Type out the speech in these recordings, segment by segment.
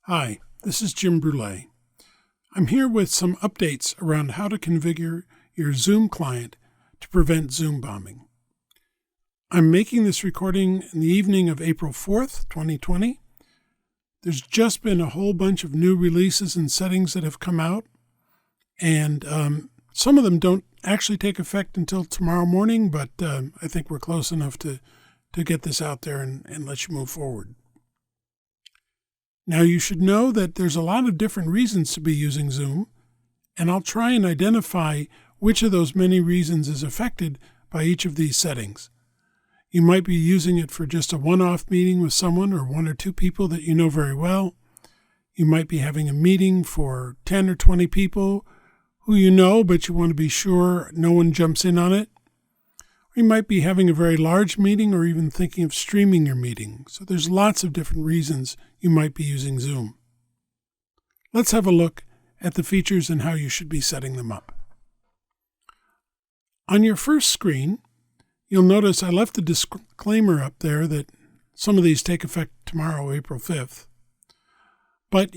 Hi, this is Jim Brule. I'm here with some updates around how to configure your Zoom client to prevent Zoom bombing. I'm making this recording in the evening of April 4th, 2020. There's just been a whole bunch of new releases and settings that have come out, and some of them don't actually take effect until tomorrow morning, but I think we're close enough to get this out there and let you move forward. Now, you should know that there's a lot of different reasons to be using Zoom, and I'll try and identify which of those many reasons is affected by each of these settings. You might be using it for just a one-off meeting with someone or one or two people that you know very well. You might be having a meeting for 10 or 20 people who you know, but you want to be sure no one jumps in on it. You might be having a very large meeting or even thinking of streaming your meeting. So there's lots of different reasons you might be using Zoom. Let's have a look at the features and how you should be setting them up. On your first screen, you'll notice I left a disclaimer up there that some of these take effect tomorrow, April 5th. But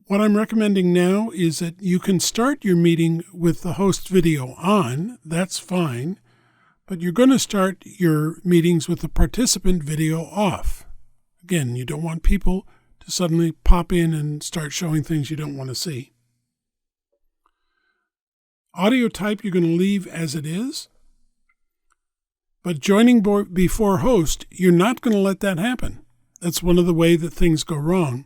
what I'm recommending now is that you can start your meeting with the host video on. That's fine. But you're going to start your meetings with the participant video off. Again, you don't want people to suddenly pop in and start showing things you don't want to see. Audio type you're going to leave as it is. But joining before host, you're not going to let that happen. That's one of the ways that things go wrong.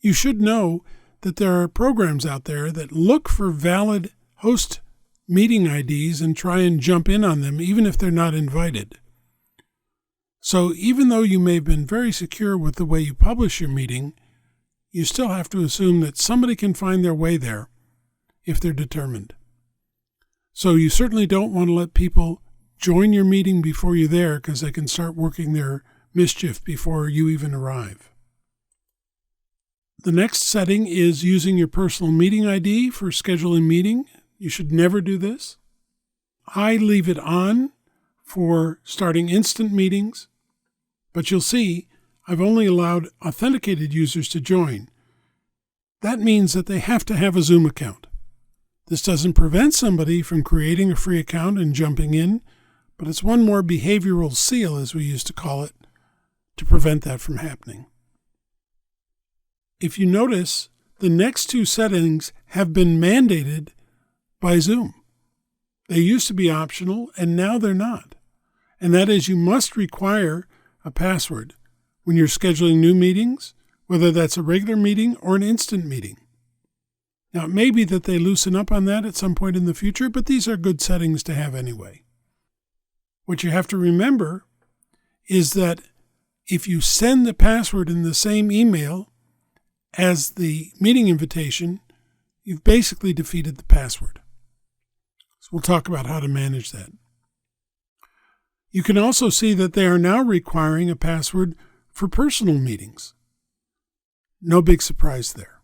You should know that there are programs out there that look for valid host meeting IDs and try and jump in on them even if they're not invited. So even though you may have been very secure with the way you publish your meeting, you still have to assume that somebody can find their way there if they're determined. So you certainly don't want to let people join your meeting before you're there because they can start working their mischief before you even arrive. The next setting is using your personal meeting ID for scheduling meeting. You should never do this. I leave it on for starting instant meetings, but you'll see I've only allowed authenticated users to join. That means that they have to have a Zoom account. This doesn't prevent somebody from creating a free account and jumping in, but it's one more behavioral seal, as we used to call it, to prevent that from happening. If you notice, the next two settings have been mandated by Zoom. They used to be optional, and now they're not. And that is, you must require a password when you're scheduling new meetings, whether that's a regular meeting or an instant meeting. Now, it may be that they loosen up on that at some point in the future, but these are good settings to have anyway. What you have to remember is that if you send the password in the same email as the meeting invitation, you've basically defeated the password. So we'll talk about how to manage that. You can also see that they are now requiring a password for personal meetings. No big surprise there.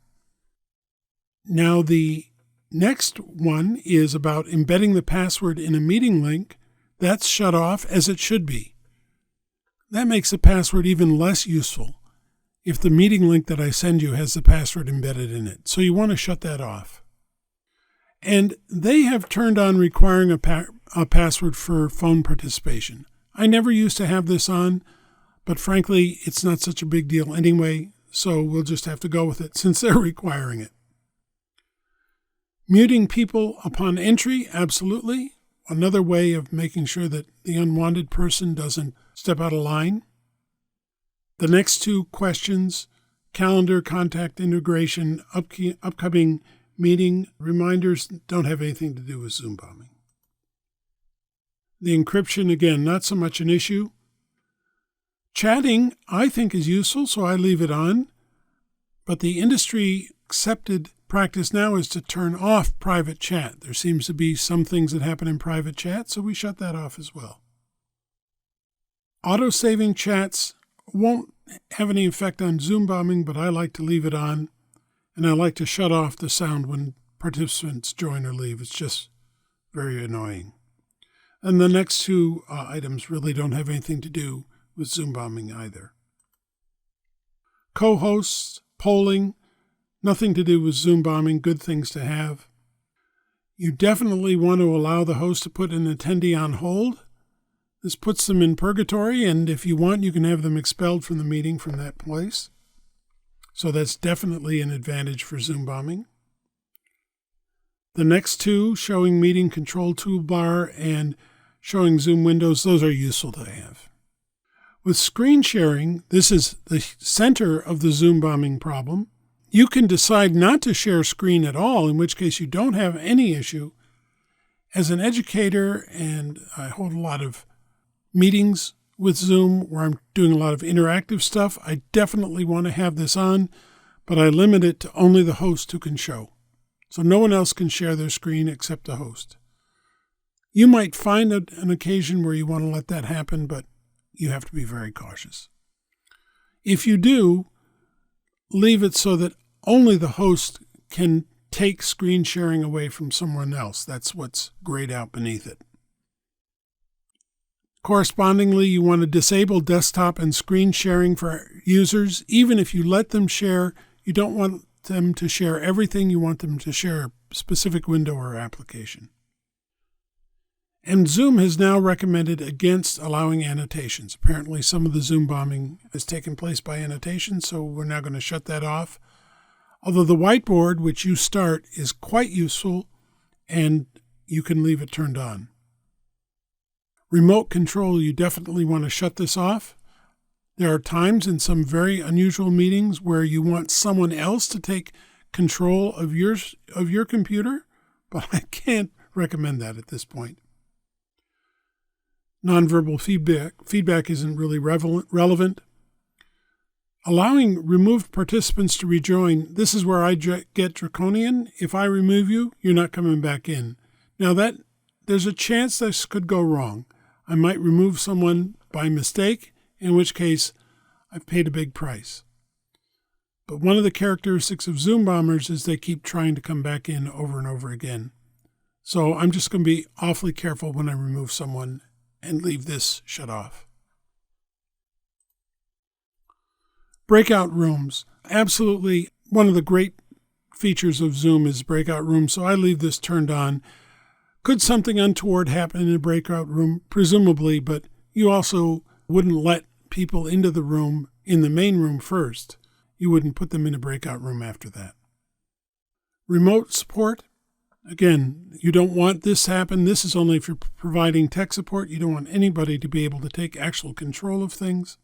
Now, the next one is about embedding the password in a meeting link. That's shut off as it should be. That makes the password even less useful if the meeting link that I send you has the password embedded in it. So you want to shut that off. And they have turned on requiring a password for phone participation. I never used to have this on, but frankly, it's not such a big deal anyway, so we'll just have to go with it since they're requiring it. Muting people upon entry, absolutely. Another way of making sure that the unwanted person doesn't step out of line. The next two questions, calendar, contact integration, upcoming meeting reminders, don't have anything to do with Zoom bombing. The encryption, again, not so much an issue. Chatting, I think, is useful, so I leave it on. But the industry accepted practice now is to turn off private chat. There seems to be some things that happen in private chat, so we shut that off as well. Auto-saving chats won't have any effect on Zoom bombing, but I like to leave it on. And I like to shut off the sound when participants join or leave. It's just very annoying. And the next two items really don't have anything to do with Zoom bombing either. Co-hosts, polling, nothing to do with Zoom bombing, good things to have. You definitely want to allow the host to put an attendee on hold. This puts them in purgatory, and if you want, you can have them expelled from the meeting from that place. So that's definitely an advantage for Zoom bombing. The next two, showing meeting control toolbar and showing Zoom windows, those are useful to have. With screen sharing, this is the center of the Zoom bombing problem. You can decide not to share screen at all, in which case you don't have any issue. As an educator, and I hold a lot of meetings with Zoom where I'm doing a lot of interactive stuff, I definitely want to have this on, but I limit it to only the host who can show. So no one else can share their screen except the host. You might find an occasion where you want to let that happen, but you have to be very cautious. If you do, leave it so that only the host can take screen sharing away from someone else. That's what's grayed out beneath it. Correspondingly, you want to disable desktop and screen sharing for users. Even if you let them share, you don't want them to share everything. You want them to share a specific window or application. And Zoom has now recommended against allowing annotations. Apparently, some of the Zoom bombing has taken place by annotations, so we're now going to shut that off. Although the whiteboard, which you start, is quite useful, and you can leave it turned on. Remote control, you definitely want to shut this off. There are times in some very unusual meetings where you want someone else to take control of your computer, but I can't recommend that at this point. Nonverbal feedback isn't really relevant. Allowing removed participants to rejoin, this is where I get draconian. If I remove you, you're not coming back in. Now there's a chance this could go wrong. I might remove someone by mistake, in which case I've paid a big price. But one of the characteristics of Zoom bombers is they keep trying to come back in over and over again. So I'm just going to be awfully careful when I remove someone and leave this shut off. Breakout rooms. Absolutely one of the great features of Zoom is breakout rooms, so I leave this turned on. Could something untoward happen in a breakout room? Presumably, but you also wouldn't let people into the room in the main room first. You wouldn't put them in a breakout room after that. Remote support. Again, you don't want this to happen. This is only if you're providing tech support. You don't want anybody to be able to take actual control of things.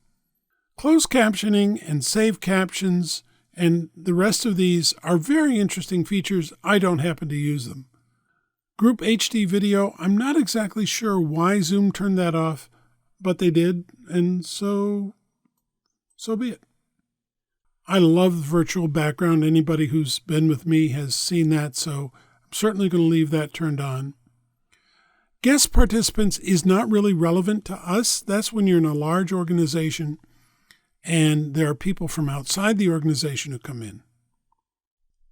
Closed captioning and save captions and the rest of these are very interesting features. I don't happen to use them. Group HD video, I'm not exactly sure why Zoom turned that off, but they did, and so be it. I love the virtual background. Anybody who's been with me has seen that, so I'm certainly going to leave that turned on. Guest participants is not really relevant to us. That's when you're in a large organization and there are people from outside the organization who come in.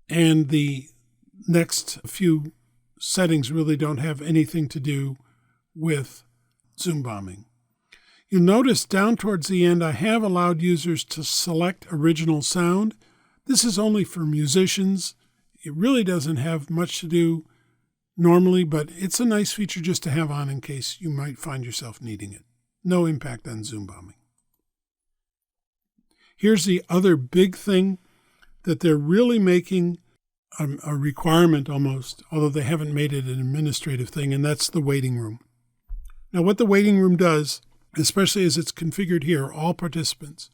And the next few settings really don't have anything to do with Zoom bombing. You'll notice down towards the end, I have allowed users to select original sound. This is only for musicians. It really doesn't have much to do normally, but it's a nice feature just to have on in case you might find yourself needing it. No impact on Zoom bombing. Here's the other big thing that they're really making a requirement almost, although they haven't made it an administrative thing, and that's the waiting room. Now, what the waiting room does, especially as it's configured here, all participants,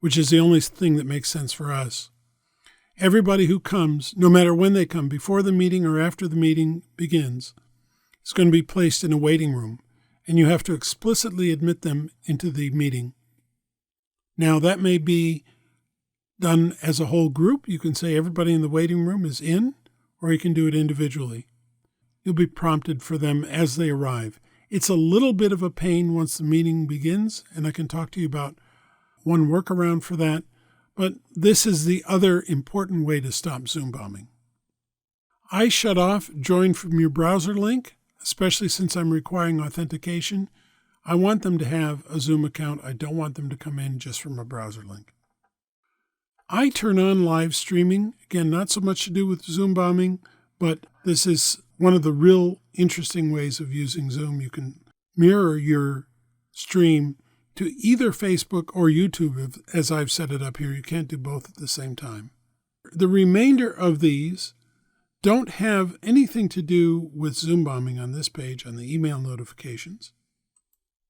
which is the only thing that makes sense for us, everybody who comes, no matter when they come, before the meeting or after the meeting begins, is going to be placed in a waiting room, and you have to explicitly admit them into the meeting. Now, that may be done as a whole group. You can say everybody in the waiting room is in, or you can do it individually. You'll be prompted for them as they arrive. It's a little bit of a pain once the meeting begins, and I can talk to you about one workaround for that, but this is the other important way to stop Zoom bombing. I shut off join from your browser link, especially since I'm requiring authentication. I want them to have a Zoom account. I don't want them to come in just from a browser link. I turn on live streaming. Again, not so much to do with Zoom bombing, but this is one of the real interesting ways of using Zoom. You can mirror your stream to either Facebook or YouTube, as I've set it up here. You can't do both at the same time. The remainder of these don't have anything to do with Zoom bombing on this page, on the email notifications,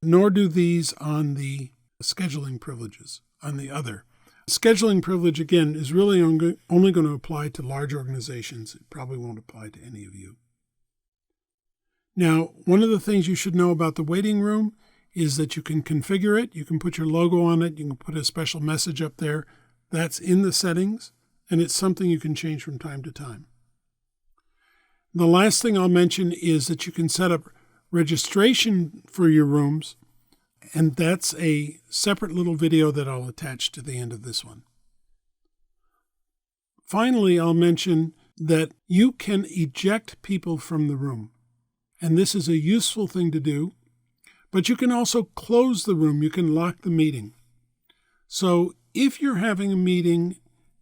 nor do these on the scheduling privileges on the other. Scheduling privilege, again, is really only going to apply to large organizations. It probably won't apply to any of you. Now, one of the things you should know about the waiting room is that you can configure it. You can put your logo on it. You can put a special message up there. That's in the settings, and it's something you can change from time to time. The last thing I'll mention is that you can set up registration for your rooms, and that's a separate little video that I'll attach to the end of this one. Finally, I'll mention that you can eject people from the room, and this is a useful thing to do, but you can also close the room. You can lock the meeting. So if you're having a meeting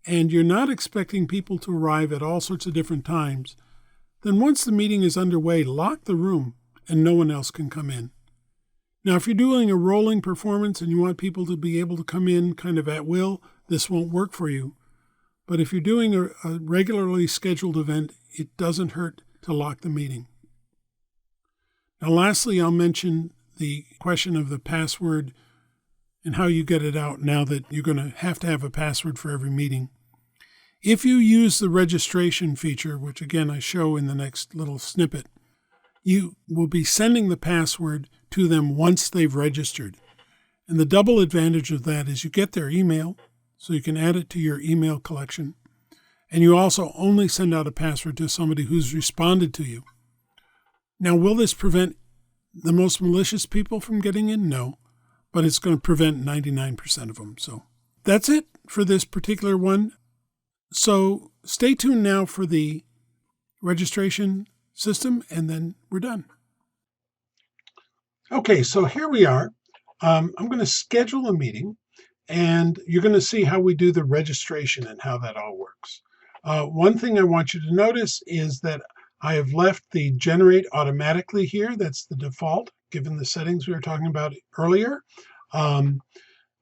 and you're not expecting people to arrive at all sorts of different times, then once the meeting is underway, lock the room and no one else can come in. Now, if you're doing a rolling performance and you want people to be able to come in kind of at will, this won't work for you. But if you're doing a regularly scheduled event, it doesn't hurt to lock the meeting. Now, lastly, I'll mention the question of the password and how you get it out now that you're going to have a password for every meeting. If you use the registration feature, which again I show in the next little snippet, you will be sending the password to them once they've registered. And the double advantage of that is you get their email, so you can add it to your email collection. And you also only send out a password to somebody who's responded to you. Now, will this prevent the most malicious people from getting in? No, but it's going to prevent 99% of them. So that's it for this particular one. So stay tuned now for the registration system, and then we're done. Okay, so here we are. I'm going to schedule a meeting, and you're going to see how we do the registration and how that all works. One thing I want you to notice is that I have left the generate automatically here. That's the default, given the settings we were talking about earlier. I'm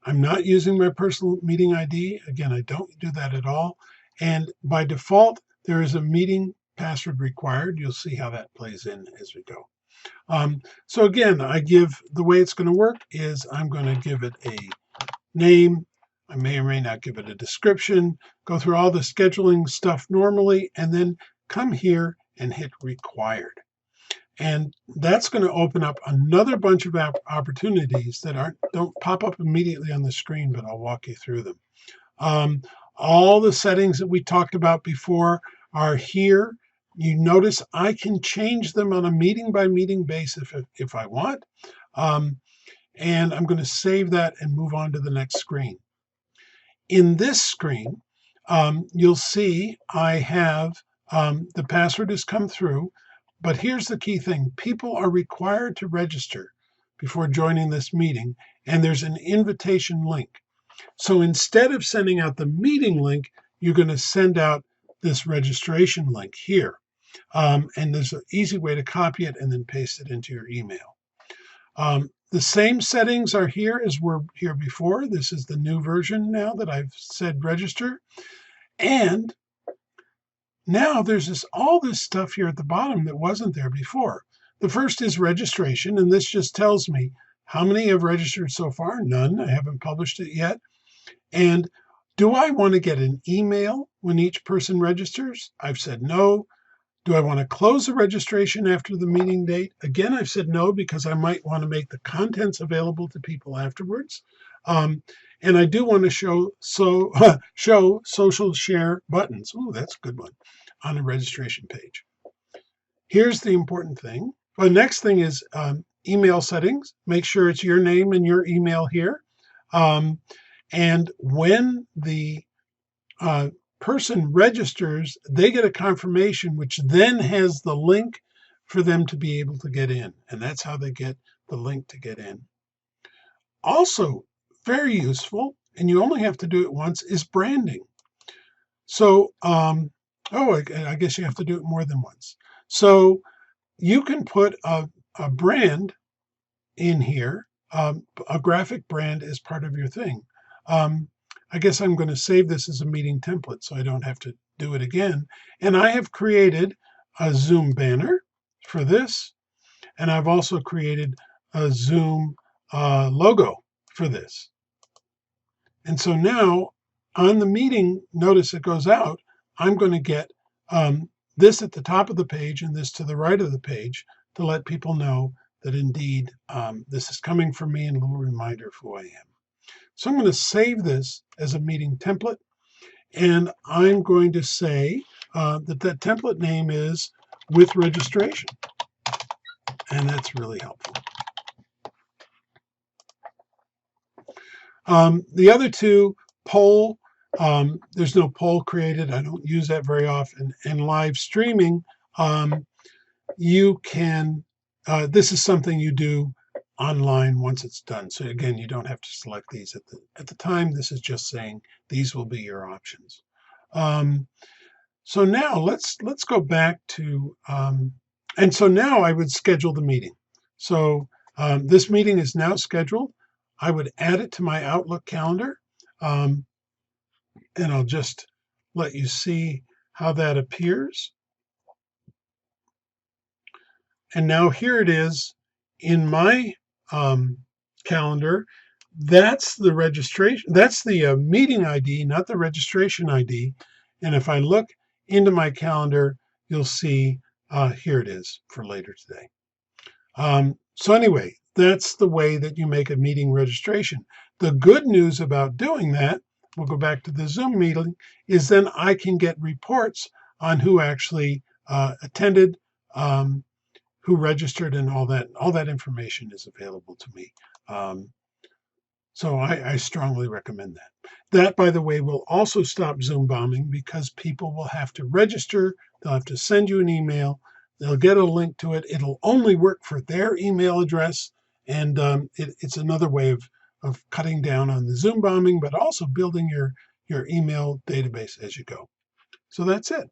not using my personal meeting ID. Again, I don't do that at all. And by default, there is a meeting password required. You'll see how that plays in as we go. So again, the way it's going to work is I'm going to give it a name. I may or may not give it a description, go through all the scheduling stuff normally, and then come here and hit required. And that's going to open up another bunch of opportunities that don't pop up immediately on the screen, but I'll walk you through them. All the settings that we talked about before are here. You notice I can change them on a meeting-by-meeting basis if I want. And I'm going to save that and move on to the next screen. In this screen, you'll see I have the password has come through, but here's the key thing. People are required to register before joining this meeting, and there's an invitation link. So instead of sending out the meeting link, you're going to send out this registration link here. And there's an easy way to copy it and then paste it into your email. The same settings are here as were here before. This is the new version now that I've said register. And now there's all this stuff here at the bottom that wasn't there before. The first is registration, and this just tells me how many have registered so far. None. I haven't published it yet. And do I want to get an email when each person registers? I've said no. Do I want to close the registration after the meeting date? Again, I've said no because I might want to make the contents available to people afterwards. And I do want to show social share buttons. Ooh, that's a good one on a registration page. Here's the important thing. The next thing is email settings. Make sure it's your name and your email here. And when the person registers, they get a confirmation, which then has the link for them to be able to get in. And that's how they get the link to get in. Also, very useful and you only have to do it once, is branding. So, I guess you have to do it more than once. So you can put a brand in here, a graphic brand as part of your thing. Um, I guess I'm going to save this as a meeting template so I don't have to do it again. And I have created a Zoom banner for this, and I've also created a Zoom logo for this. And so now on the meeting notice that goes out, I'm going to get this at the top of the page and this to the right of the page to let people know that indeed this is coming from me and a little reminder of who I am. So I'm going to save this as a meeting template, and I'm going to say that template name is with registration, and that's really helpful. The other two, poll, there's no poll created. I don't use that very often. And live streaming, you can, this is something you do online once it's done. So again, you don't have to select these at the time. This is just saying these will be your options. So now let's go back to, and so now I would schedule the meeting. So this meeting is now scheduled. I would add it to my Outlook calendar, and I'll just let you see how that appears. And now here it is in my calendar. That's the registration. That's the meeting ID, not the registration ID. And if I look into my calendar, you'll see here it is for later today. So anyway, that's the way that you make a meeting registration. The good news about doing that, we'll go back to the Zoom meeting, is then I can get reports on who actually attended, who registered, and all that information is available to me. So I strongly recommend that. That, by the way, will also stop Zoom bombing because people will have to register. They'll have to send you an email. They'll get a link to it. It'll only work for their email address. And it's another way of cutting down on the Zoom bombing, but also building your email database as you go. So that's it.